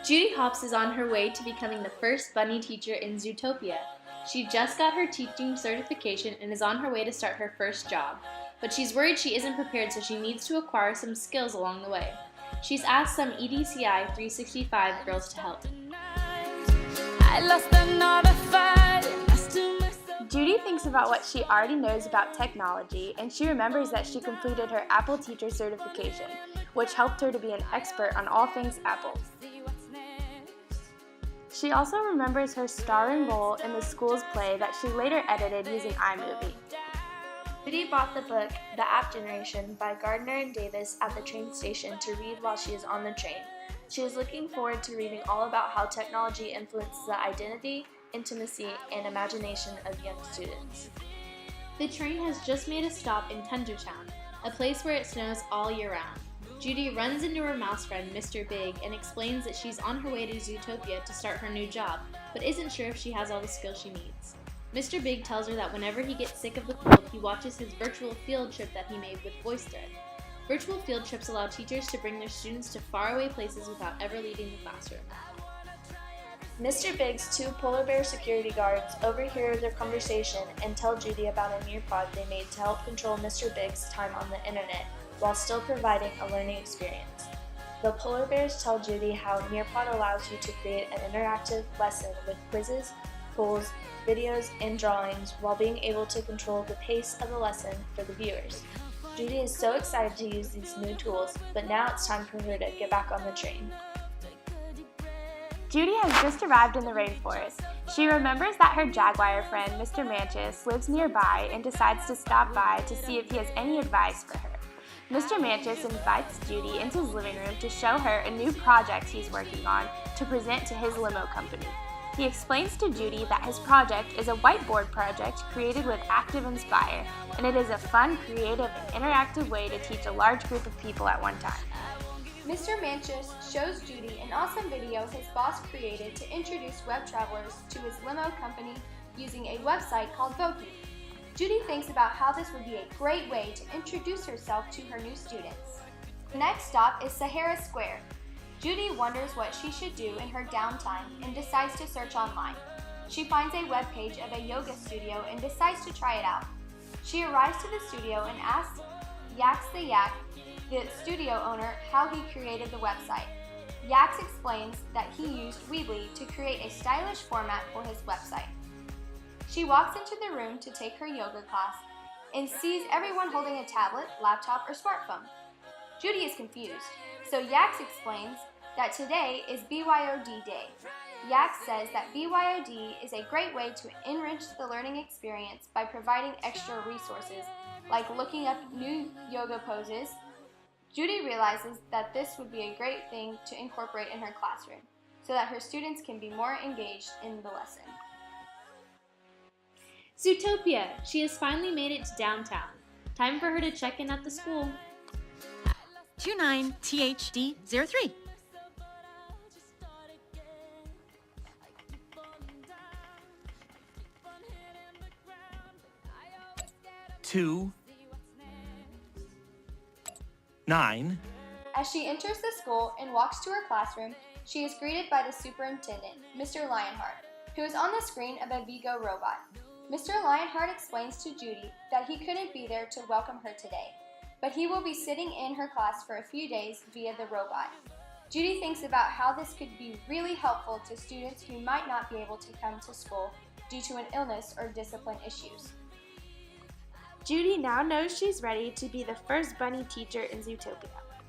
Judy Hopps is on her way to becoming the first bunny teacher in Zootopia. She just got her teaching certification and is on her way to start her first job. But she's worried she isn't prepared, so she needs to acquire some skills along the way. She's asked some EDCI 365 girls to help. Judy thinks about what she already knows about technology, and she remembers that she completed her Apple Teacher certification, which helped her to be an expert on all things Apple. She also remembers her starring role in the school's play that she later edited using iMovie. Judy bought the book, The App Generation by Gardner and Davis at the train station to read while she is on the train. She is looking forward to reading all about how technology influences the identity, intimacy, and imagination of young students. The train has just made a stop in Tundertown, a place where it snows all year round. Judy runs into her mouse friend, Mr. Big, and explains that she's on her way to Zootopia to start her new job, but isn't sure if she has all the skills she needs. Mr. Big tells her that whenever he gets sick of the cold, he watches his virtual field trip that he made with VoiceThread. Virtual field trips allow teachers to bring their students to faraway places without ever leaving the classroom. Mr. Big's two polar bear security guards overhear their conversation and tell Judy about a Nearpod they made to help control Mr. Big's time on the internet while still providing a learning experience. The polar bears tell Judy how Nearpod allows you to create an interactive lesson with quizzes, polls, videos, and drawings while being able to control the pace of the lesson for the viewers. Judy is so excited to use these new tools, but now it's time for her to get back on the train. Judy has just arrived in the rainforest. She remembers that her jaguar friend, Mr. Manchus, lives nearby and decides to stop by to see if he has any advice for her. Mr. Manchus invites Judy into his living room to show her a new project he's working on to present to his limo company. He explains to Judy that his project is a whiteboard project created with ActiveInspire, and it is a fun, creative, and interactive way to teach a large group of people at one time. Mr. Manchus shows Judy an awesome video his boss created to introduce web travelers to his limo company using a website called Voki. Judy thinks about how this would be a great way to introduce herself to her new students. The next stop is Sahara Square. Judy wonders what she should do in her downtime and decides to search online. She finds a webpage of a yoga studio and decides to try it out. She arrives to the studio and asks Yax the Yak, the studio owner, how he created the website. Yax explains that he used Weebly to create a stylish format for his website. She walks into the room to take her yoga class and sees everyone holding a tablet, laptop, or smartphone. Judy is confused, so Yax explains that today is BYOD Day. Yax says that BYOD is a great way to enrich the learning experience by providing extra resources, like looking up new yoga poses. Judy realizes that this would be a great thing to incorporate in her classroom, so that her students can be more engaged in the lesson. Zootopia! She has finally made it to downtown. Time for her to check in at the school. 29THD03. Two 9. As she enters the school and walks to her classroom, she is greeted by the superintendent, Mr. Lionheart, who is on the screen of a Vigo robot. Mr. Lionheart explains to Judy that he couldn't be there to welcome her today, but he will be sitting in her class for a few days via the robot. Judy thinks about how this could be really helpful to students who might not be able to come to school due to an illness or discipline issues. Judy now knows she's ready to be the first bunny teacher in Zootopia.